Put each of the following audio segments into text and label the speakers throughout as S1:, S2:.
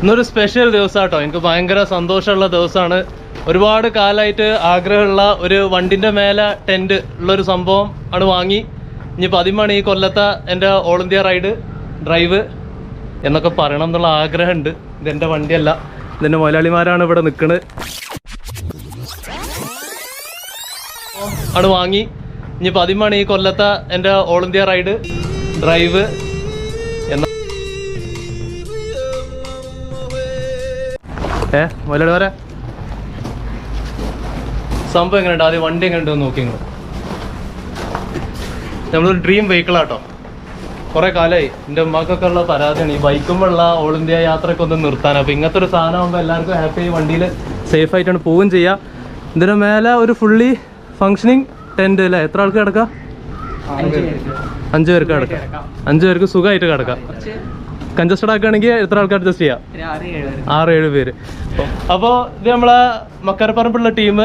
S1: ഇന്നൊരു സ്പെഷ്യൽ ദിവസമാട്ടോ. എനിക്ക് ഭയങ്കര സന്തോഷമുള്ള ദിവസമാണ്. ഒരുപാട് കാലമായിട്ട് ആഗ്രഹമുള്ള ഒരു വണ്ടിൻ്റെ മേലെ ടെൻറ്റ് ഉള്ളൊരു സംഭവം ആണ് വാങ്ങി. ഇനിയിപ്പോൾ അതിമാണ് ഈ കൊല്ലത്തെ എൻ്റെ ഓൾ ഇന്ത്യ റൈഡ് ഡ്രൈവ് എന്നൊക്കെ പറയണം എന്നുള്ള ആഗ്രഹമുണ്ട്. ഇതെൻ്റെ വണ്ടിയല്ല, ഇതിൻ്റെ മുതലാളിമാരാണ് ഇവിടെ നിൽക്കുന്നത്. ആണ് വാങ്ങി. ഇനിയിപ്പോൾ അതിമാണ് ഈ കൊല്ലത്തെ എൻ്റെ ഓൾ ഇന്ത്യ റൈഡ് ഡ്രൈവ് എന്ന മുതലാളി വരെ സംഭവം എങ്ങനെയുണ്ട്, ആദ്യം വണ്ടി എങ്ങനെയുണ്ടെന്ന് നോക്കി. നമ്മളൊരു ഡ്രീം വെഹിക്കിളാട്ടോ. കുറേ കാലമായി എൻ്റെ ഉമ്മാക്കൊക്കെ ഉള്ള പരാതിയാണ് ഈ ബൈക്കുമ്പോഴുള്ള ഓൾ ഇന്ത്യ യാത്രയൊക്കെ ഒന്ന് നിർത്താൻ. അപ്പോൾ ഇങ്ങനത്തെ ഒരു സാധനം ആകുമ്പോൾ എല്ലാവർക്കും ഹാപ്പി, വണ്ടിയിൽ സേഫായിട്ടാണ് പോവുകയും ചെയ്യുക. ഇതിന് മേലെ ഒരു ഫുള്ളി ഫങ്ഷനിങ് ടെൻറ്റ് അല്ലേ? എത്ര ആൾക്ക് കിടക്കാം? 5 പേർക്ക് കിടക്കാം. 5 പേർക്ക് സുഖമായിട്ട് കിടക്കാം. കൺജസ്റ്റഡ് ആക്കുകയാണെങ്കിൽ എത്ര ആൾക്ക് അഡ്ജസ്റ്റ് ചെയ്യാം? 6-7 പേര്. അപ്പോൾ ഇത് നമ്മളെ മക്കരപ്പറമ്പുള്ള team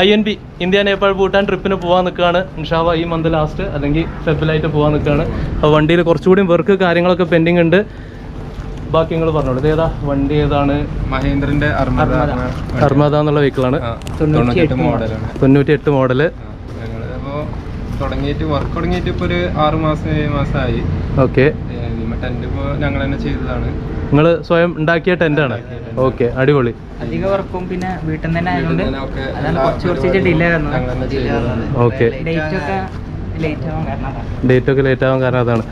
S1: INB India Nepal Bhutan ട്രിപ്പിന് പോകാൻ നിൽക്കുകയാണ്. ഇൻഷാല്ലാ ഈ മന്ത് ലാസ്റ്റ് അല്ലെങ്കിൽ ഫെബ്രുവരിയിലായിട്ട് പോകാൻ നിൽക്കുകയാണ്. അപ്പോൾ വണ്ടിയിൽ കുറച്ചുകൂടി വർക്ക് കാര്യങ്ങളൊക്കെ പെൻഡിങ് ഉണ്ട്. ബാക്കി നിങ്ങൾ പറഞ്ഞോളൂ. ഇത് ഏതാ വണ്ടി? ഏതാണ്?
S2: മഹേന്ദ്രന്റെ
S1: അർമദ എന്നുള്ള വെഹിക്കിളാണ്. 98 മോഡല്.
S2: തുടങ്ങിയിട്ട് വർക്ക് തുടങ്ങിയിട്ട് ഇപ്പോൾ ഒരു 6 മാസം 7 മാസമായി.
S1: ഓക്കെ.
S2: ടെന്റ് ഇപ്പോൾ ഞങ്ങൾ തന്നെ ചെയ്തതാണ്.
S1: നിങ്ങൾ സ്വയം ഉണ്ടാക്കിയ ടെന്റാണ്? ഓക്കെ, അടിപൊളി.
S3: അധിക വർക്കും പിന്നെ വീട്ടിൽ തന്നെ ആയതുകൊണ്ട് കുറച്ച് ഡിലേ
S1: ഓക്കെ. ഡേറ്റ് ഒക്കെ ലേറ്റ് ആവാൻ കാരണം അതാണ്.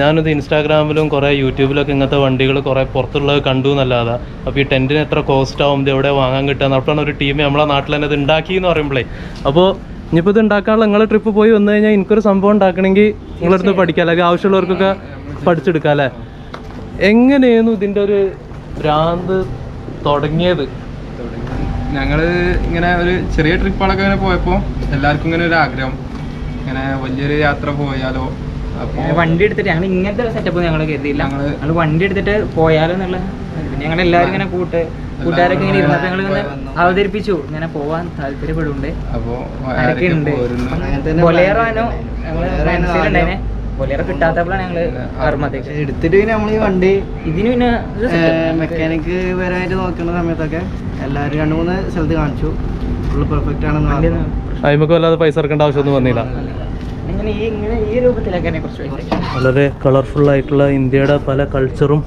S1: ഞാനിത് ഇൻസ്റ്റാഗ്രാമിലും കുറേ യൂട്യൂബിലൊക്കെ ഇങ്ങനത്തെ വണ്ടികൾ കുറേ പുറത്തുള്ളത് കണ്ടു എന്നല്ലാതെ. അപ്പോൾ ഈ ടെൻറ്റിന് എത്ര കോസ്റ്റ് ആവും, ഇത് എവിടെ വാങ്ങാൻ കിട്ടുക, അപ്പോഴാണ് ഒരു ടീം നമ്മളെ നാട്ടിൽ തന്നെ ഇത് ഉണ്ടാക്കി എന്ന് പറയുമ്പോഴേ. അപ്പോൾ ഇനിയിപ്പോൾ ഇത് ഉണ്ടാക്കാനുള്ള നിങ്ങളെ ട്രിപ്പ് പോയി വന്നു കഴിഞ്ഞാൽ എനിക്കൊരു സംഭവം ഉണ്ടാക്കണമെങ്കിൽ നിങ്ങളടുത്ത് പഠിക്കാം, അല്ലെങ്കിൽ ആവശ്യമുള്ളവർക്കൊക്കെ പഠിച്ചെടുക്കാം അല്ലേ? എങ്ങനെയായിരുന്നു ഇതിൻ്റെ ഒരു ഭ്രാന്ത് തുടങ്ങിയത്?
S2: ഞങ്ങൾ ഇങ്ങനെ ഒരു ചെറിയ ട്രിപ്പുകളൊക്കെ ഇങ്ങനെ പോയപ്പോൾ എല്ലാവർക്കും ഇങ്ങനെ ഒരു ആഗ്രഹം, ഇങ്ങനെ വലിയൊരു യാത്ര പോയാലോ. അപ്പോൾ
S3: വണ്ടി എടുത്തിട്ട് ഞങ്ങൾ ഇങ്ങനത്തെ സെറ്റപ്പ് ഞങ്ങൾ കരുതിയില്ല. ഞങ്ങൾ വണ്ടി എടുത്തിട്ട് പോയാലോ എന്നുള്ള ഞങ്ങൾ എല്ലാവരും ഇങ്ങനെ കൂട്ടുകാരൊക്കെ ഇങ്ങനെ ഇരുന്നപ്പോൾ ഞങ്ങൾ ഇങ്ങനെ അവതരിപ്പിച്ചു ഇങ്ങനെ പോവാൻ താല്പര്യപ്പെടുന്നുണ്ട്.
S2: അപ്പോൾ
S3: ആരൊക്കെയുണ്ട്? ബൊലേറോനോ ഞങ്ങൾ ബൊലേറോ കിട്ടാത്തപ്പോഴാണ് ഞങ്ങൾ അർമതേക്ക്
S4: എടുത്തിട്ട്. പിന്നെ നമ്മൾ ഈ വണ്ടി
S3: ഇതിന് പിന്നെ
S4: മെക്കാനിക്ക് വരാനായിട്ട് നോക്കുന്ന സമയത്തൊക്കെ എല്ലാവരും 2-3 സ്ഥലത്ത് കാണിച്ചു. ഫുള്ള് പെർഫെക്റ്റ് ആണെന്ന് പറഞ്ഞു.
S1: അതിമൊക്കെ വല്ലാതെ പൈസ ഇറക്കേണ്ട ആവശ്യമൊന്നും വന്നില്ല.
S3: ഈ രൂപത്തിലൊക്കെ കുറച്ച്
S1: വളരെ കളർഫുള്ളായിട്ടുള്ള ഇന്ത്യയുടെ പല കൾച്ചറും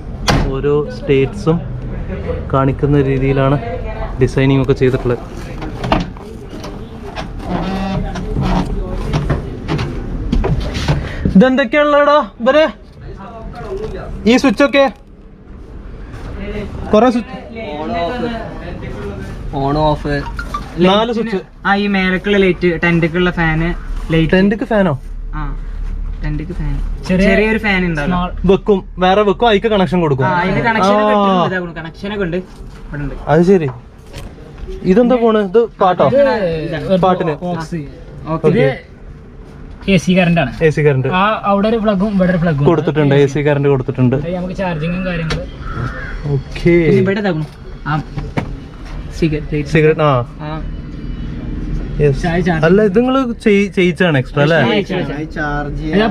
S1: ഓരോ സ്റ്റേറ്റ്സും കാണിക്കുന്ന രീതിയിലാണ് ഡിസൈനിങ് ഒക്കെ ചെയ്തിട്ടുള്ളത്. ഇതെന്തൊക്കെയാണല്ലോടാ ഇവര് ഈ സ്വിച്ചൊക്കെ? കുറെ സ്വിച്ച്,
S4: ഓൺ ഓഫ്
S1: 4 സ്വിച്ച്.
S3: ഈ മേലക്കുള്ള ലൈറ്റ്, ടെന്റുക്കുള്ള ഫാന്.
S1: ടെന്റിക്ക് ഫാനോ?
S3: ടെന്റിക്ക് ഫാൻ, ചെറിയൊരു ഫാൻ ഉണ്ടാവും.
S1: വെക്കും, വേറെ വെക്കും, അതിക്ക് കണക്ഷൻ കൊടുക്കും.
S3: അതിന് കണക്ഷനൊക്കെ ഉണ്ട്.
S1: അത് ശരി. ഇതെന്താ പോണ്? ഇത് പാട്ടോ? പാട്ടിന്
S3: AC കറന്റ് ആണ്.
S1: AC current.
S3: അവിടെ ഒരു പ്ലഗും ഇവിടെ ഒരു പ്ലഗും
S1: കൊടുത്തിട്ടുണ്ട്. AC കറന്റ് കൊടുത്തിട്ടുണ്ട്.
S3: നമുക്ക് ചാർജിങ്ങും കാര്യങ്ങളും.
S1: ഓക്കേ.
S3: ഇവിടെ തകണം
S1: സിഗരറ്റ്. അല്ല, ഇത് നിങ്ങള് ചെയ്യിച്ചാണ് എക്സ്ട്രാ അല്ലേ?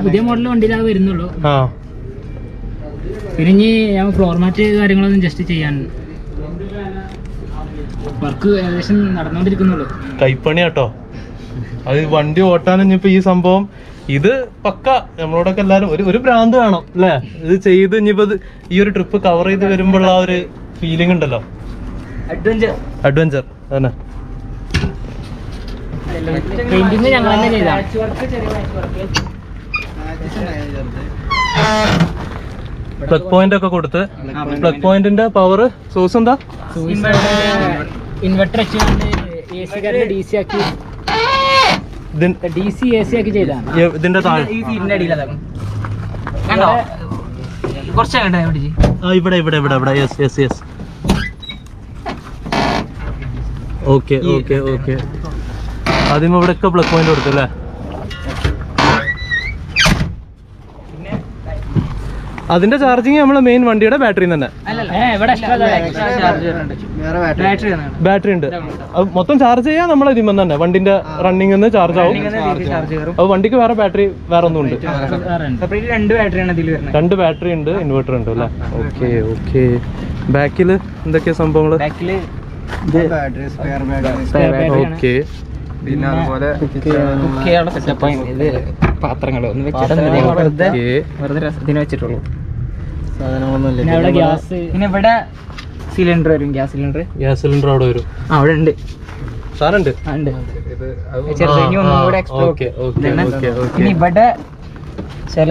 S3: പുതിയ മോഡൽ വണ്ടിയിലാണ് വരുന്നുള്ളൂ. പിന്നെ ഇനി ഞാൻ ഫ്ലോർ മാറ്റ് കാര്യങ്ങളൊന്നും ജസ്റ്റ് ചെയ്യാൻ വർക്ക് ഏകദേശം നടന്നുകൊണ്ടിരിക്കുന്നുള്ളൂ.
S1: കൈപ്പണിയാട്ടോ അത്. വണ്ടി ഓട്ടാൻ ഇനിയിപ്പോ ഈ സംഭവം ഇത് പക്ക നമ്മളോടൊക്കെ എല്ലാരും ഒരു ഭ്രാന്ത് വേണം അല്ലേ? ഇത് ചെയ്ത് ഇനിയിപ്പോ ഈ ഒരു ട്രിപ്പ് കവർ ചെയ്ത് വരുമ്പോഴുള്ള ആ ഒരു ഫീലിംഗ് ഉണ്ടല്ലോ, അഡ്വഞ്ചർ തന്നെ. പ്ലഗ് പോയിന്റ് ഒക്കെ കൊടുത്ത്. പ്ലഗ് പോയിന്റിന്റെ പവർ സോഴ്സ് എന്താ?
S3: ഇൻവെർട്ടർ DC ആക്കി DC AC ആക്കി ചെയ്താണ്.
S1: ഇതിന്റെ താഴെ ഇവിടെ ഇവിടെ ഇവിടെ ഇവിടെ. Yes yes yes. Okay okay okay. ആദ്യം ഇവിടെയൊക്കെ പ്ലഗ് പോയിന്റ് കൊടുത്തു അല്ലേ? അതിന്റെ ചാർജിങ് നമ്മളെ മെയിൻ വണ്ടിയുടെ ബാറ്ററി തന്നെ. ബാറ്ററി ഉണ്ട്. മൊത്തം ചാർജ് ചെയ്യാൻ നമ്മളെ ഇതിൽ തന്നെ വണ്ടിന്റെ റണ്ണിങ് ചാർജ് ആവും. അത് വണ്ടിക്ക് വേറെ ബാറ്ററി വേറെ ഒന്നും ഉണ്ട്?
S3: 2 ബാറ്ററി ഉണ്ട്, ഇൻവെർട്ടർ
S1: ഉണ്ട് അല്ലേ? Okay okay. ബാക്കിൽ എന്തൊക്കെയാ സംഭവങ്ങൾ?
S3: ബാക്കില്
S4: ബാറ്ററി സ്പെയർ ബാറ്ററി
S1: ഓക്കെ.
S2: പിന്നെ അതുപോലെ
S3: കുക്കിയുള്ള സെറ്റപ്പാണ് ഇത്. പാത്രങ്ങൾ ഒന്ന് വെച്ചിട്ട് വെറുതെ രസത്തിന് വെച്ചിട്ടുള്ളൂ.
S4: സാധനങ്ങളൊന്നും
S3: പിന്നെ അവിടെ ഗ്യാസ്, പിന്നെ ഇവിടെ സിലിണ്ടർ വരും. ഗ്യാസ് സിലിണ്ടർ
S1: അവിടെ വരും.
S3: അവിടെ ഉണ്ട്.
S1: സാധനം ഉണ്ട്.
S2: ഇത്
S3: ചെറുതിന് ഒന്നും കൂടെ എക്സ്ട്രാ. പിന്നെ ഇവിടെ ചില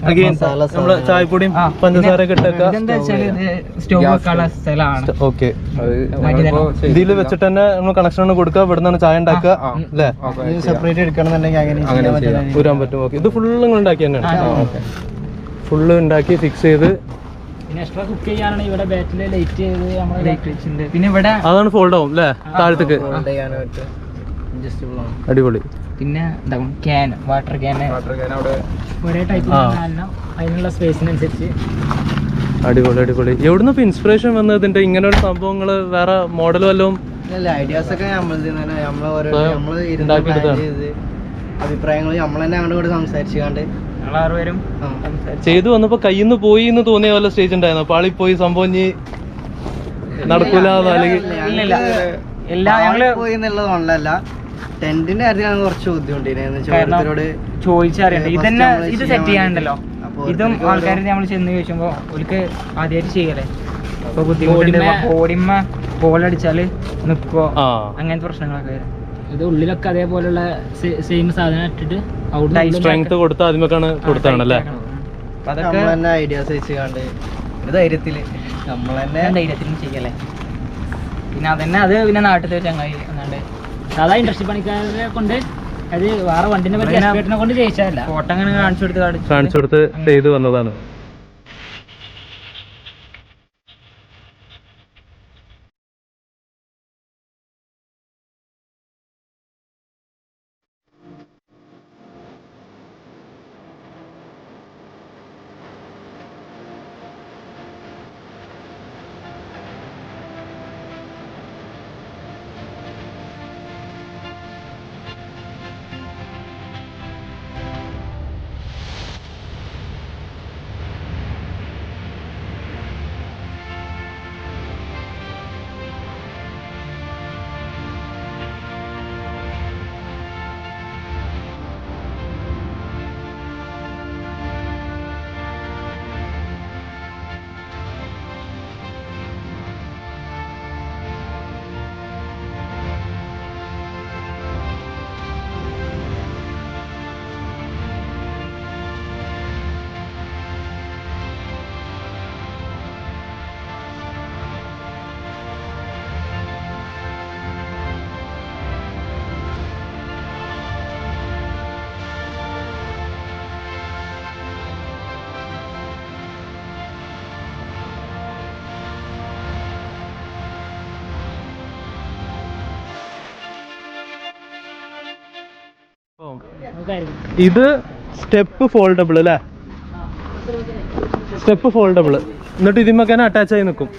S1: നമ്മള് ചായപ്പൊടിയും പഞ്ചസാരയൊക്കെ ഇട്ടേക്ക.
S3: ഇതെന്താ വെച്ചാൽ ഇത് സ്റ്റോവ് വെക്കാനുള്ള സ്ഥലമാണ്.
S1: ഓക്കെ. ഇതിൽ വെച്ചിട്ട് തന്നെ നമ്മൾ കണക്ഷൻ കൊടുക്കുക, ഇവിടെ നിന്നാണ് ചായ ഉണ്ടാക്കുക അല്ലേ?
S4: സെപ്പറേറ്റ് എടുക്കണമെന്നുണ്ടെങ്കിൽ അങ്ങനെ
S1: ഊരാൻ പറ്റും. ഓക്കെ. ഇത് ഫുള്ള് നിങ്ങൾ ഉണ്ടാക്കി തന്നെയാണ്? ഫുള്ള് ഉണ്ടാക്കി ഫിക്സ് ചെയ്ത്.
S3: പിന്നെ എക്സ്ട്രാ കുക്ക് ചെയ്യാനാണെങ്കിൽ ഇവിടെ ബാറ്റിൽ ലൈറ്റ് ചെയ്ത് നമ്മൾ ലൈറ്റ് വെച്ചിട്ടുണ്ട്. പിന്നെ ഇവിടെ
S1: അതാണ് ഫോൾഡ് ആവും അല്ലേ താഴത്തേക്ക്? അടിപൊളി.
S3: പിന്നെ ക്യാൻ, വാട്ടർ ക്യാൻ
S2: അവിടെ
S3: ഒരേ ടൈപ്പ് അതിനുള്ള സ്പേസിനനുസരിച്ച്.
S1: അടിപൊളി അടിപൊളി. എവിടുന്ന് ഇപ്പൊ ഇൻസ്പിറേഷൻ വന്നത് ഇതിന്റെ ഇങ്ങനെ ഒരു സംഭവങ്ങള്? വേറെ മോഡൽ വല്ലതും?
S4: ഐഡിയാസ് ഒക്കെ അഭിപ്രായങ്ങൾ നമ്മൾ തന്നെ അങ്ങോട്ട് കൂടെ സംസാരിച്ചുകൊണ്ട്
S3: ഞങ്ങളാറുപേരും
S1: ചെയ്തു വന്നപ്പോ കയ്യിൽ നിന്ന് പോയി എന്ന് തോന്നിയ പോലെ സ്റ്റേജ് ഉണ്ടായിരുന്നു. പാളി പോയി സംഭവം ഇനി നടക്കൂല അല്ലെങ്കിൽ
S3: എല്ലാം ഞങ്ങള്
S4: പോയി എന്നുള്ളത് കൊണ്ടല്ല, ടെന്റിന്റെ കാര്യത്തിലാണ് കുറച്ച് ബുദ്ധിമുട്ടിനോട്
S3: ചോദിച്ചറിയണ്ട. ഇതന്നെ ഇത് സെറ്റ് ചെയ്യാനുണ്ടല്ലോ. ഇതും ആൾക്കാർ നമ്മൾ ചെന്ന് ചോദിച്ചുമ്പോ അവർക്ക് ആദ്യമായിട്ട് ചെയ്യലേ. ഇപ്പൊ ബുദ്ധിമുട്ടുണ്ട്. ബോഡിമ്മ ബോളടിച്ചാല് നിക്കോ അങ്ങനത്തെ പ്രശ്നങ്ങളൊക്കെ വരും. ഇത് ഉള്ളിലൊക്കെ അതേപോലുള്ള സെയിം സാധനം ഇട്ടിട്ട്
S1: സ്ട്രെങ്ത് കൊടുത്ത ആദ്യമൊക്കെയാണ് കൊടുത്താണല്ലേ?
S3: അതൊക്കെ
S4: ഐഡിയാസ് വെച്ചുകൊണ്ട് ധൈര്യത്തില് നമ്മൾ തന്നെ
S3: ധൈര്യത്തിൽ ചെയ്യലേ. പിന്നെ അതന്നെ അത് പിന്നെ നാട്ടിലത്തെ ചങ്ങായി എന്നാണ്ട് സാധാ ഇൻഡസ്ട്രി പണിക്കാരെ കൊണ്ട് അത് വേറെ വണ്ടിനെ പറ്റി എക്സ്പേർട്ടിനെ കൊണ്ട് ചെയ്യിച്ചതല്ല. ഫോട്ടോ അങ്ങനെ കാണിച്ചു കൊടുത്ത്
S1: ചെയ്ത് വന്നതാണ്. ഇത് സ്റ്റെപ്പ് ഫോൾഡബിൾ അല്ലേ? Step foldable. എന്നിട്ട് ഇതിമൊക്കെ അറ്റാച്ച് ആയി നിൽക്കും.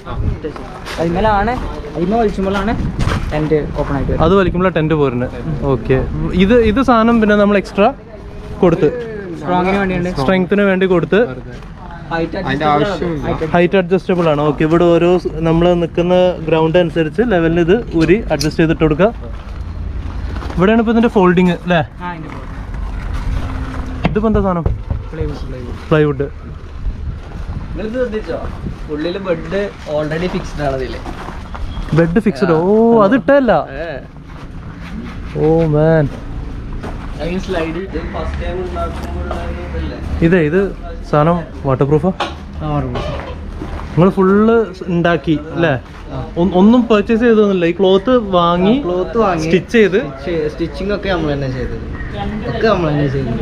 S3: അതിമേലാണ് വലിച്ചുമ്പോഴാണ് ടെന്റ് ഓപ്പൺ ആയിട്ട്.
S1: അത് വലിക്കുമ്പോൾ ടെന്റ് പോരുന്നത്. ഓക്കെ. ഇത് സാധനം പിന്നെ നമ്മൾ എക്സ്ട്രാ കൊടുത്ത് സ്ട്രെങ്ത്തിന് വേണ്ടി കൊടുത്ത് ഹൈറ്റ് അഡ്ജസ്റ്റബിൾ ആണ്. ഓക്കെ. ഇവിടെ ഓരോ നമ്മൾ നിൽക്കുന്ന ഗ്രൗണ്ട് അനുസരിച്ച് ലെവലിന് ഇത് ഊരി അഡ്ജസ്റ്റ് ചെയ്തിട്ട് കൊടുക്കുക. ഇവിടെയാണ് ഇപ്പൊ ഇതിന്റെ ഫോൾഡിങ് അല്ലേ? ഇതിപ്പോ എന്താ സാധനം? പ്ലൈവുഡ്.
S4: ഉള്ളില് ബെഡ് ഓൾറെഡി ഫിക്സ്ഡ് ആണ്. ഇതില്
S1: ബെഡ് ഫിക്സ്ഡ്. ഓ അത് ഇട്ടല്ല. ഓ മാൻ. ഇത് സാധനം വാട്ടർ പ്രൂഫാ? നിങ്ങൾ ഫുള്ള് ഉണ്ടാക്കി അല്ലേ? ഒന്നും പർച്ചേസ് ചെയ്തൊന്നുമില്ല. ഈ ക്ലോത്ത് വാങ്ങി സ്റ്റിച്ച് ചെയ്ത്
S4: സ്റ്റിച്ചിങ് ഒക്കെ നമ്മൾ തന്നെ ചെയ്തത്. ഒക്കെ നമ്മൾ തന്നെ ചെയ്തത്.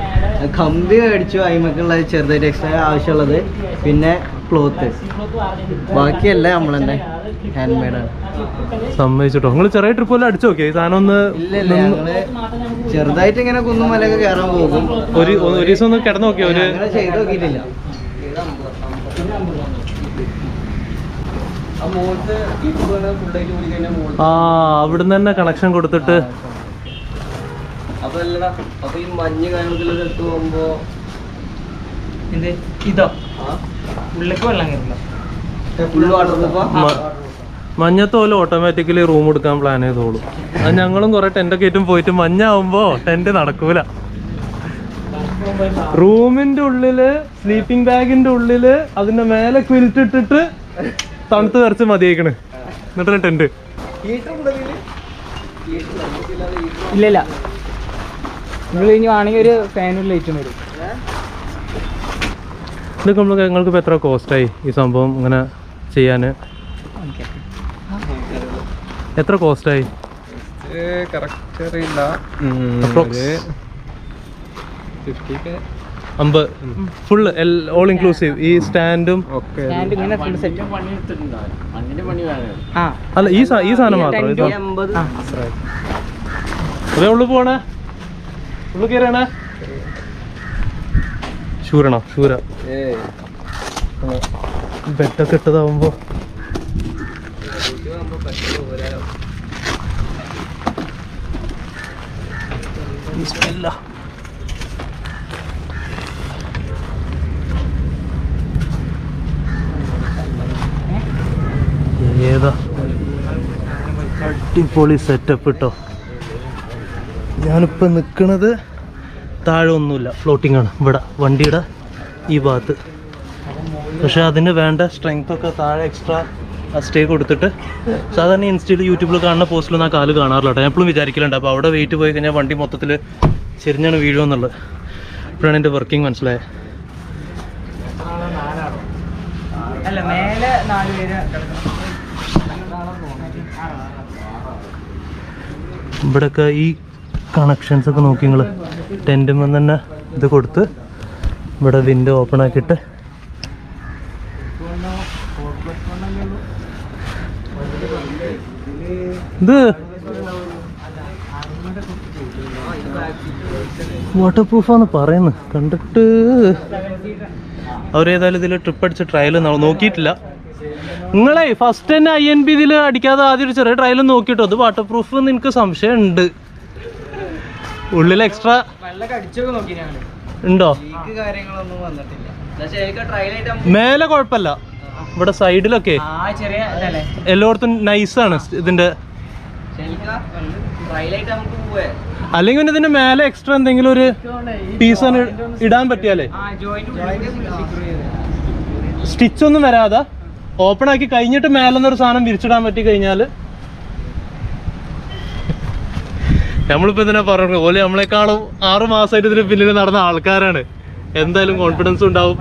S4: കമ്പി മേടിച്ചു, അതിമൊക്കെയുള്ളത് ചെറുതായിട്ട് എക്സ്ട്രാ ആവശ്യമുള്ളത്, പിന്നെ ക്ലോത്ത്, ബാക്കിയെല്ലാം നമ്മൾ തന്നെ ഹാൻഡ് മെയ്ഡാണ്.
S1: സമ്മതിച്ചിട്ടോ? നിങ്ങൾ ചെറിയ ട്രിപ്പ് പോലെ അടിച്ചു നോക്കിയോ ഈ സാധനം? ഒന്ന്
S4: ചെറുതായിട്ട് ഇങ്ങനെ കുന്നും മലയൊക്കെ കയറാൻ പോകും.
S1: ഒരു ദിവസം ഒന്ന് കിടന്നു നോക്കിയോ?
S4: അങ്ങനെ ചെയ്ത് നോക്കിയിട്ടില്ല.
S1: ആ അവിടുന്ന് തന്നെ കണക്ഷൻ കൊടുത്തിട്ട്.
S4: അപ്പൊ ഈ മഞ്ഞ് കാര്യങ്ങളൊക്കെ പോകുമ്പോ
S3: ഇതോ ഉള്ളിലേക്ക് വെള്ളം കയറില്ല.
S1: മഞ്ഞത്തോല് ഓട്ടോമാറ്റിക്കലി റൂം എടുക്കാൻ പ്ലാൻ ചെയ്തോളൂ. അത് ഞങ്ങളും കുറെ ടെന്റൊക്കെ ആയിട്ടും പോയിട്ട് മഞ്ഞാവുമ്പോ ടെന്റ് നടക്കൂല. റൂമിന്റെ ഉള്ളില് സ്ലീപ്പിംഗ് ബാഗിന്റെ ഉള്ളില് അതിന്റെ മേലെ ക്വിൽറ്റ് ഇട്ടിട്ട് തണുത്ത് വരച്ച് മതിയേക്കണ്. എന്നിട്ട് ടെന്റ്
S3: ഇല്ല നിങ്ങൾ ഇനി ആണെങ്കിൽ ഒരു ഫാനും ലൈറ്റും വരും.
S1: ഇതൊക്കെ നിങ്ങൾക്ക് ഇപ്പൊ എത്ര കോസ്റ്റായി ഈ സംഭവം ഇങ്ങനെ ചെയ്യാന്? എത്ര കോസ്റ്റായി?
S2: കറക്റ്റ് അറിയില്ല.
S1: 50 ഫുൾ ഓൾ ഇൻക്ലൂസീവ്. ഈ സ്റ്റാൻഡും അല്ല ഈ സാധനം മാത്രം അതേ ഉള്ളു പോണേ ഉള്ളു കയറണേ. ഷൂരണോ? ഷൂര ബെഡൊക്കെ ഇട്ടതാവുമ്പോ ഏതാ അടിപൊളി സെറ്റപ്പ് ഇട്ടോ. ഞാനിപ്പോൾ നിൽക്കുന്നത് താഴെ ഒന്നുമില്ല, ഫ്ലോട്ടിംഗ് ആണ് ഇവിടെ വണ്ടിയുടെ ഈ ഭാഗത്ത്. പക്ഷെ അതിന് വേണ്ട സ്ട്രെങ്ത് ഒക്കെ താഴെ എക്സ്ട്രാ സ്റ്റേ കൊടുത്തിട്ട് സാധാരണ ഇൻസ്റ്റയിൽ യൂട്യൂബിൽ കാണുന്ന പോസ്റ്റിലൊന്നും ആ കാല് കാണാറില്ല കേട്ടോ. ഞാൻ എപ്പോഴും വിചാരിക്കലുണ്ട് അപ്പോൾ അവിടെ വെയിറ്റ് പോയി കഴിഞ്ഞാൽ വണ്ടി മൊത്തത്തിൽ ചെരിഞ്ഞാണ് വീഴുമെന്നുള്ളത്. ഇപ്പോഴാണ് എൻ്റെ വർക്കിംഗ് മനസ്സിലായത്. ഇവിടെയൊക്കെ ഈ കണക്ഷൻസ് ഒക്കെ നോക്കി നിങ്ങൾ ടെൻറ്റുമ്പോൾ തന്നെ ഇത് കൊടുത്ത് ഇവിടെ വിൻഡോ ഓപ്പൺ ആക്കിയിട്ട് ഇത് വാട്ടർ പ്രൂഫാന്ന് പറയുന്നു. കണ്ടിട്ട് അവരേതായാലും ഇതിൽ ട്രിപ്പ് അടിച്ച ട്രയൽ നോക്കിയിട്ടില്ല. നിങ്ങളെ ഫസ്റ്റ് തന്നെ INB ഇതിൽ അടിക്കാതെ ആദ്യം ഒരു ചെറിയ ട്രയൽ നോക്കിയിട്ടോ. അത് വാട്ടർ പ്രൂഫ് എന്ന് എനിക്ക് സംശയം ഉണ്ട്. ഉള്ളിൽ എക്സ്ട്രാ ഉണ്ടോ? മേലെ കുഴപ്പമില്ല, ഇവിടെ സൈഡിലൊക്കെ എല്ലായിടത്തും നൈസാണ് ഇതിന്റെ. അല്ലെങ്കിൽ പിന്നെ ഇതിന്റെ മേലെ എക്സ്ട്രാ എന്തെങ്കിലും ഒരു പീസ് ഇടാൻ പറ്റിയാലേ സ്റ്റിച്ച് ഒന്നും വരാതെ ഓപ്പൺ ആക്കി കഴിഞ്ഞിട്ട് മേലെന്നൊരു സാധനം വിരിച്ചിടാൻ പറ്റി കഴിഞ്ഞാൽ നമ്മളിപ്പോ ഇതിനെ പറഞ്ഞു പോലെ നമ്മളെക്കാളും 6 മാസമായിട്ട് ഇതിന് പിന്നിൽ നടന്ന ആൾക്കാരാണ്. എന്തായാലും കോൺഫിഡൻസ് ഉണ്ടാവും.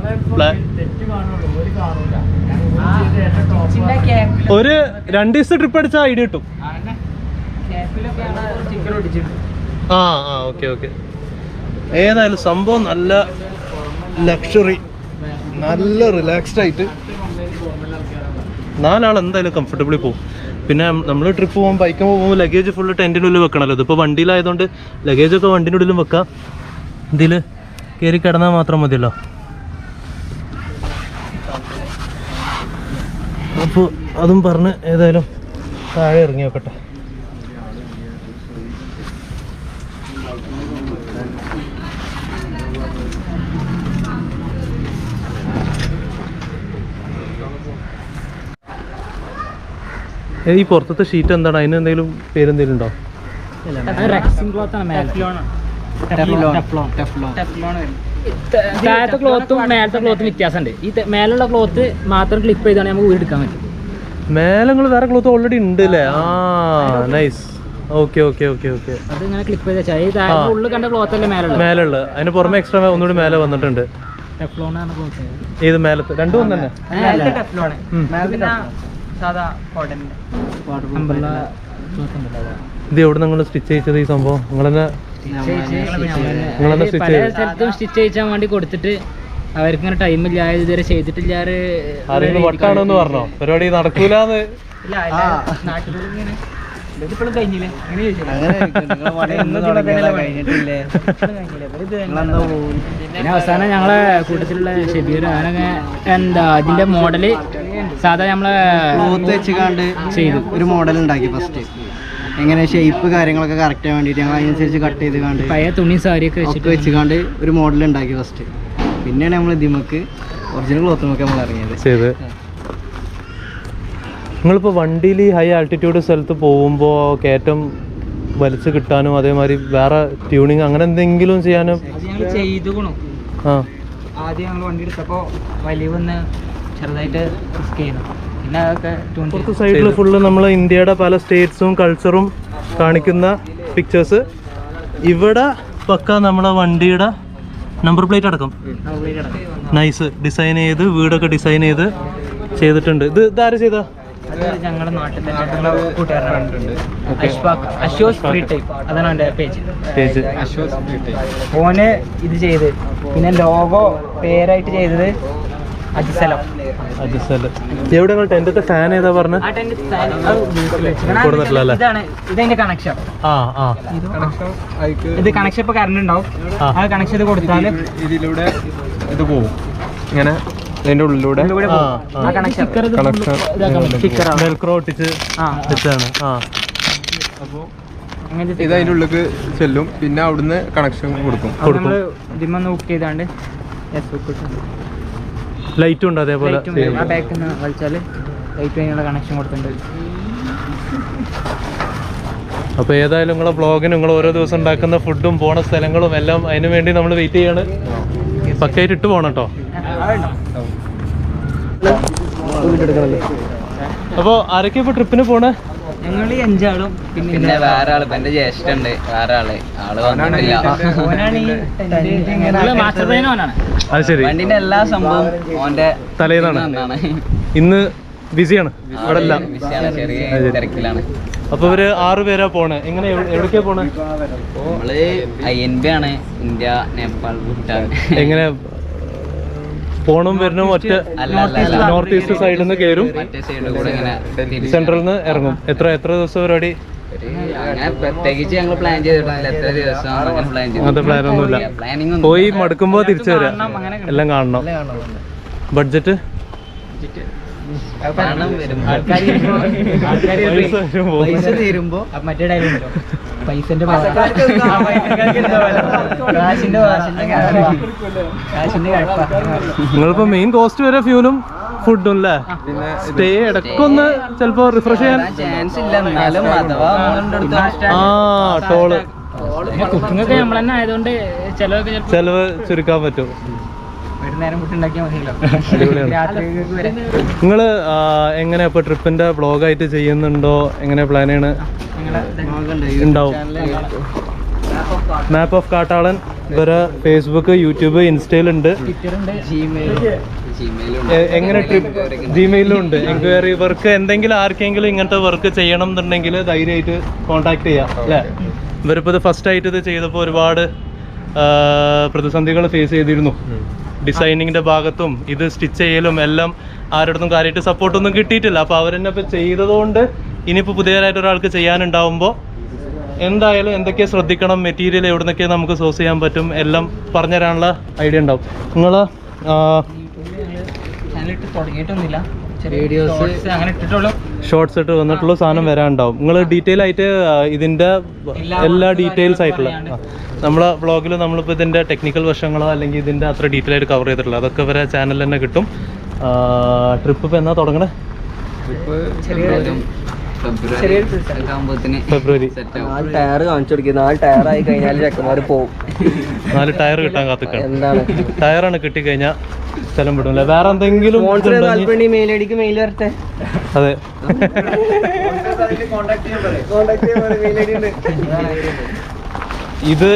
S1: ഒരു 2 ദിവസം ട്രിപ്പ് അടിച്ച ഐഡിയ കിട്ടും. ആ ഓക്കെ ഓക്കെ. ഏതായാലും സംഭവം നല്ല ലക്ഷറി, നല്ല റിലാക്സ്ഡ് ആയിട്ട് 4 ആൾ എന്തായാലും കംഫർട്ടബിളി പോകും. പിന്നെ നമ്മൾ ട്രിപ്പ് പോകുമ്പോൾ ബൈക്കിൽ പോകുമ്പോൾ ലഗേജ് ഫുള്ള് ടെൻറ്റിനുള്ളിൽ വെക്കണമല്ലോ. ഇതിപ്പോൾ വണ്ടിയിലായതുകൊണ്ട് ലഗേജൊക്കെ വണ്ടിനുള്ളിലും വെക്കാം. ഇതിൽ കയറി കിടന്നാൽ മാത്രം മതിയല്ലോ. അപ്പോൾ അതും പറഞ്ഞ് ഏതായാലും താഴെ ഇറങ്ങി നോക്കട്ടെ. ഈ പുറത്തത്തെ ഷീറ്റ് എന്താണ്? അതിന് എന്തെങ്കിലും പേരെന്തെങ്കിലും ഉണ്ടോ?
S3: താഴത്തെ ക്ലോത്തും മേലത്തെ ക്ലോത്തും വ്യത്യാസമുണ്ട്. ഈ മേലുള്ള ക്ലോത്ത് മാത്രം ക്ലിപ്പ് ചെയ്താണ് നമുക്ക് വീടെടുക്കാൻ പറ്റും.
S1: മേലെ നിങ്ങൾ വേറെ ക്ലോത്ത് ഓൾറെഡി ഉണ്ട് അല്ലേ? ആ nice. Okay okay okay okay.
S3: അത് ഇങ്ങനെ ക്ലിപ്പ് ചെയ്ത് വെച്ചാൽ ഈ ഉള്ളിൽ കണ്ട ക്ലോത്ത് അല്ലേ
S1: മേലുള്ള. അതിന് പുറമെ എക്സ്ട്രാ ഒന്നുകൂടി മേലെ വന്നിട്ടുണ്ട്. ഏത് മേലത്തെ? രണ്ടും ഒന്ന് തന്നെ. ഇത് എവിടെ നിങ്ങൾ സ്റ്റിച്ച് ചെയ്തത് ഈ സംഭവം? നിങ്ങളെന്നെ
S3: സ്റ്റിച്ച് ചെയ്യാൻ വേണ്ടി കൊടുത്തിട്ട് അവർക്ക് ഇങ്ങനെ ടൈമില്ല, ഇതുവരെ ചെയ്തിട്ടില്ല.
S1: ആരെങ്കിലും വട്ടാണെന്ന് പറഞ്ഞോ? പരിപാടി നടക്കൂലെന്ന്.
S3: പിന്നെ അവസാനം ഞങ്ങളെ കൂട്ടത്തിലുള്ള ഷെബീർ അവനൊക്കെ എന്താ ഇതിന്റെ മോഡല് സാധാ നമ്മളെ
S4: ക്ലോത്ത് വെച്ചുകാണ്ട് ചെയ്തു ഒരു മോഡൽ ഉണ്ടാക്കി. ഫസ്റ്റ് എങ്ങനെ ഷേപ്പ് കാര്യങ്ങളൊക്കെ കറക്റ്റ് ആവാൻ വേണ്ടിയിട്ട് ഞങ്ങൾ അതിനനുസരിച്ച് കട്ട് ചെയ്ത് കാണ്ട്
S3: പഴയ തുണി സാരിയൊക്കെ
S4: വെച്ചുകാണ്ട് ഒരു മോഡൽ ഉണ്ടാക്കി ഫസ്റ്റ്. പിന്നെയാണ് നമ്മൾ ഇതിമക്ക് ഒറിജിനൽ ക്ലോത്ത് നോക്കി നമ്മൾ ഇറങ്ങിയത്.
S1: നിങ്ങളിപ്പോൾ വണ്ടിയിൽ ഹൈ ആൾട്ടിറ്റ്യൂഡ് സ്ഥലത്ത് പോകുമ്പോൾ കയറ്റം വലിച്ചു കിട്ടാനും അതേമാതിരി വേറെ ട്യൂണിങ് അങ്ങനെ എന്തെങ്കിലും ചെയ്യാനും
S3: ചെയ്തുകൊണു.
S1: ആ
S3: ആദ്യം ഞങ്ങൾ വണ്ടി എടുത്തപ്പോൾ വലിയൊന്ന് ചെറുതായിട്ട് റിസ്ക് ചെയ്യുന്നു. പിന്നെ അതൊക്കെ
S1: പുറത്ത് സൈഡിൽ ഫുള്ള് നമ്മൾ ഇന്ത്യയുടെ പല സ്റ്റേറ്റ്സും കൾച്ചറും കാണിക്കുന്ന പിക്ചേഴ്സ്. ഇവിടെ പക്ക നമ്മളെ വണ്ടിയുടെ നമ്പർ പ്ലേറ്റ് അടക്കം നൈസ് ഡിസൈൻ ചെയ്ത് വീടൊക്കെ ഡിസൈൻ ചെയ്തിട്ടുണ്ട്. ഇത് ഇതാര് ചെയ്താ?
S3: അത് ഞങ്ങളുടെ നാട്ടിൽ തന്നെ ഞങ്ങളുടെ കൂട്ടുകാരനാണ് അശോസ് ഫ്രീ ടൈപ്പ്, അതാണ് എൻ്റെ പേജ്. ഓന് ഇത് ചെയ്ത് പിന്നെ ലോഗോ പേരായിട്ട് ചെയ്തത് അജിസലം.
S1: എവിടെ നിങ്ങൾ ടെന്റത്തെ ഫാൻ ഏതാ പറഞ്ഞത്?
S3: ഇതാണ് ഇതിന്റെ കണക്ഷൻ. ഇത് കണക്ഷൻ ഇപ്പൊ കറണ്ട് ഉണ്ടാവും. ആ കണക്ഷൻ ഇത് കൊടുത്താൽ
S2: ഇതിലൂടെ ഇത് പോകും ഇങ്ങനെ ഇതിന്റെ ഉള്ളിലൂടെ ഇത് അതിന്റെ ഉള്ളിലേക്ക് ചെല്ലും. പിന്നെ അവിടുന്ന് കണക്ഷൻ കൊടുക്കും.
S3: ഇതിമ്മ നോക്ക് ചെയ്താണ്ട്
S1: ലൈറ്റും ഉണ്ട് അതേപോലെ
S3: ആ ബാക്കിൽ നിന്ന് വലിച്ചാൽ ലൈറ്റ് അതിനുള്ള കണക്ഷൻ കൊടുത്തിട്ടുണ്ട്.
S1: അപ്പോൾ ഏതായാലും നിങ്ങളെ ബ്ലോഗിന് നിങ്ങൾ ഓരോ ദിവസം ഉണ്ടാക്കുന്ന ഫുഡും പോണ സ്ഥലങ്ങളും എല്ലാം അതിനു വേണ്ടി നമ്മൾ വെയിറ്റ് ചെയ്യാണ്. പക്കയായിട്ട് ഇട്ട് പോകണം കേട്ടോ. അപ്പോൾ ആരൊക്കെ ഇപ്പോൾ ട്രിപ്പിന് പോണേ?
S3: ഞങ്ങൾ 5 ആളും
S4: പിന്നെ വേറെ ആള് എന്റെ ജ്യേഷ്ഠുണ്ട്. വേറെ ആള് വന്നിട്ടില്ല.
S1: അത് ശരി.
S4: വണ്ടിന്റെ എല്ലാ സംഭവം ഓന്റെ
S1: തലേന്നാണ്. ഇന്ന് ബിസിയാണ് ഇവിടെ എല്ലാം.
S4: ചെറിയ തിരക്കിലാണ്.
S1: അപ്പൊ ഇവര് 6 പേരാ പോണേ. എങ്ങനെ എവിടേക്കാ പോണേ?
S4: നമ്മള് INB ആണ്, ഇന്ത്യ, നേപ്പാൾ, ഭൂട്ടാൻ.
S1: എങ്ങനെ പോണും വരണം? ഒറ്റ നോർത്ത് ഈസ്റ്റ് സൈഡിൽ നിന്ന് കയറും,
S4: മറ്റേ സൈഡിൽ കൂടെ ഇങ്ങനെ
S1: സെൻട്രലിൽ നിന്ന് ഇറങ്ങും. എത്ര ദിവസം പരിപാടി?
S4: അങ്ങനെ പ്രത്യേകിച്ച് ഞങ്ങൾ പ്ലാൻ ചെയ്തിട്ടില്ല. എത്ര ദിവസം അങ്ങനെ പ്ലാൻ ചെയ്തു?
S1: അങ്ങനത്തെ പ്ലാനൊന്നുമില്ല.
S4: പ്ലാനിങ്
S1: പോയി മടുക്കുമ്പോ തിരിച്ചു വരാം, എല്ലാം കാണണം. ബഡ്ജറ്റ്
S3: പൈസ തീരുമ്പോ മറ്റേ ഡയലോഗുണ്ടോ, പൈസന്റെ
S1: നിങ്ങളിപ്പോ മെയിൻ കോസ്റ്റ് വരെ ഫ്യൂലും ഫുഡും അല്ലേ? സ്റ്റേ ഇടക്കൊന്ന് ചിലപ്പോ റിഫ്രഷ് ചെയ്യാൻ
S4: ചാൻസ് ഇല്ല. എന്നാലും അഥവാ
S1: ടോള്
S3: കുക്കിംഗ് ഒക്കെ നമ്മൾ തന്നെ ആയതുകൊണ്ട്
S1: ചെലവ് ചുരുക്കാൻ പറ്റും.
S3: ഒരു നേരം ഫുഡ്
S1: നിങ്ങള് എങ്ങനെ ഇപ്പൊ ട്രിപ്പിന്റെ വ്ളോഗായിട്ട് ചെയ്യുന്നുണ്ടോ? എങ്ങനെ പ്ലാൻ ചെയ്യണ? ഉണ്ടാവും. മാപ്പ് ഓഫ് കാട്ടാളൻ ഇവരെ ഫേസ്ബുക്ക്, യൂട്യൂബ്, ഇൻസ്റ്റയിലുണ്ട്. എങ്ങനെ ട്രിപ്പ് ജിമെയിലും ഉണ്ട്. എൻക്വയറി വർക്ക് എന്തെങ്കിലും ആർക്കെങ്കിലും ഇങ്ങനത്തെ വർക്ക് ചെയ്യണം എന്നുണ്ടെങ്കിൽ ധൈര്യമായിട്ട് കോണ്ടാക്ട് ചെയ്യാം അല്ലേ? ഇവരിപ്പോൾ ഇത് ഫസ്റ്റ് ആയിട്ട് ഇത് ചെയ്തപ്പോൾ ഒരുപാട് പ്രതിസന്ധികൾ ഫേസ് ചെയ്തിരുന്നു. ഡിസൈനിങ്ങിന്റെ ഭാഗത്തും ഇത് സ്റ്റിച്ച് ചെയ്യലും എല്ലാം ആരുടെ കാര്യമായിട്ട് സപ്പോർട്ടൊന്നും കിട്ടിയിട്ടില്ല. അപ്പോൾ അവരെന്നെ ഇപ്പോൾ ചെയ്തതുകൊണ്ട് ഇനിയിപ്പോൾ പുതിയതായിട്ട് ഒരാൾക്ക് ചെയ്യാനുണ്ടാവുമ്പോൾ എന്തായാലും എന്തൊക്കെ ശ്രദ്ധിക്കണം, മെറ്റീരിയൽ എവിടെ നിന്നൊക്കെ നമുക്ക് സോഴ്സ് ചെയ്യാൻ പറ്റും, എല്ലാം പറഞ്ഞു തരാനുള്ള ഐഡിയ ഉണ്ടാവും. നിങ്ങൾ
S3: തുടങ്ങിയിട്ടൊന്നുമില്ല, വീഡിയോസ് അങ്ങനെ ഇട്ടിട്ടുള്ളൂ.
S1: ഷോർട്സ് ഇട്ട് വന്നിട്ടുള്ള സാധനം വരാനുണ്ടാവും. നിങ്ങൾ ഡീറ്റെയിൽ ആയിട്ട് ഇതിൻ്റെ എല്ലാ ഡീറ്റെയിൽസ് ആയിട്ടുള്ള നമ്മളെ വ്ളോഗിൽ നമ്മളിപ്പോൾ ഇതിൻ്റെ ടെക്നിക്കൽ വശങ്ങളോ അല്ലെങ്കിൽ ഇതിൻ്റെ അത്ര ഡീറ്റെയിൽ ആയിട്ട് കവർ ചെയ്തിട്ടില്ല. അതൊക്കെ വരെ ചാനലിൽ തന്നെ കിട്ടും. ട്രിപ്പ് ഇപ്പോൾ എന്നാ തുടങ്ങണേ? ഫെബ്രുവരി.
S4: ടയർ കാണിച്ചു കൊടുക്കുന്നത്. 4 ടയർ ആയി കഴിഞ്ഞാൽ ചെക്കന്മാർ പോകും.
S1: 4 ടയർ കിട്ടാൻ കാത്തിക്കണം. ടയറാണ് കിട്ടിക്കഴിഞ്ഞാൽ സ്ഥലം വിടും അല്ലേ? വേറെ എന്തെങ്കിലും
S4: മെയിലടിക്ക് മെയിൽ വരട്ടെ.
S1: അതെ. ഇത്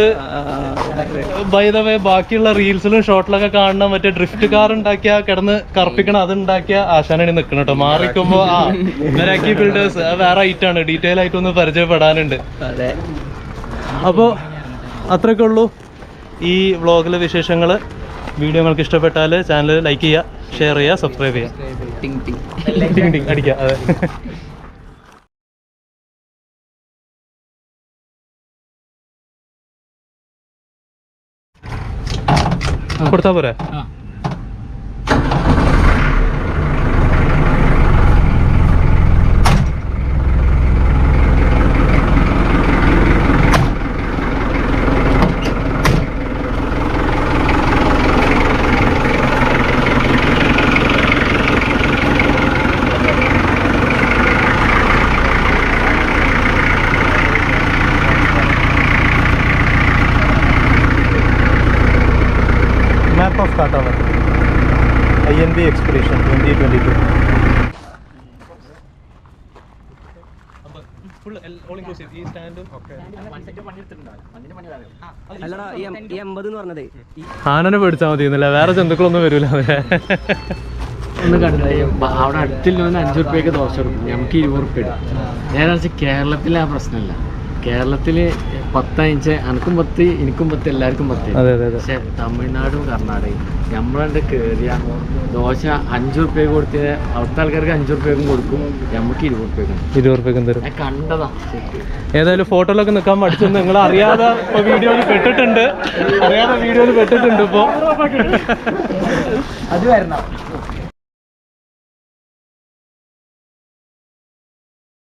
S1: ബൈ ദ വേ ബാക്കിയുള്ള റീൽസിലും ഷോർട്ടിലൊക്കെ കാണുന്ന മറ്റേ ഡ്രിഫ്റ്റ് കാർ ഉണ്ടാക്കിയ കിടന്ന് കറുപ്പിക്കണം, അത് ഉണ്ടാക്കിയ ആശാനാണ് നിൽക്കണം കേട്ടോ. മാറിക്കുമ്പോ മെരാക്കി ബിൽഡേഴ്സ് വേറെ ഐറ്റാണ്. ഡീറ്റെയിൽ ആയിട്ടൊന്ന് പരിചയപ്പെടാനുണ്ട്. അപ്പോൾ അത്രയൊക്കെ ഉള്ളൂ ഈ വ്ളോഗിലെ വിശേഷങ്ങൾ. വീഡിയോ നിങ്ങൾക്ക് ഇഷ്ടപ്പെട്ടാൽ ചാനൽ ലൈക്ക് ചെയ്യുക, ഷെയർ ചെയ്യുക, സബ്സ്ക്രൈബ് ചെയ്യുക, ടിങ് ടിങ് അടിക്കുക. അതെ, കൊടുത്താൽ പോരെ? F&B Expedition 2022. ആനനെ പേടിച്ചാൽ മതി എന്നല്ല, വേറെ ജന്തുക്കളൊന്നും വരൂല.
S5: ഒന്ന് കണ്ടേ അവിടെ അടുത്തില്ല 5 റുപ്യക്ക് ദോശ കൊടുക്കും, നമുക്ക് 20 റുപ്യ ഇടും. നേരെ വെച്ചാൽ കേരളത്തിലെ ആ പ്രശ്നമല്ല. കേരളത്തിൽ 10 അനക്കും 10 എനിക്കും 10 എല്ലാവർക്കും 10. പക്ഷെ തമിഴ്നാടും കർണാടകയും നമ്മളെ കയറിയ ദോശ 5 റുപ്യക്ക് കൊടുത്ത് അവിടുത്തെ ആൾക്കാർക്ക് 5 റുപ്യക്കും കൊടുക്കും, നമുക്ക് 20
S1: റുപ്യക്കും തരും.
S5: ഞാൻ കണ്ടതാ.
S1: ഏതായാലും ഫോട്ടോയിലൊക്കെ നിൽക്കാൻ പഠിച്ചെന്ന് നിങ്ങൾ അറിയാതെ ഇപ്പൊ വീഡിയോയിൽ പെട്ടിട്ടുണ്ട്. ഇപ്പോ
S3: അത് വരണം.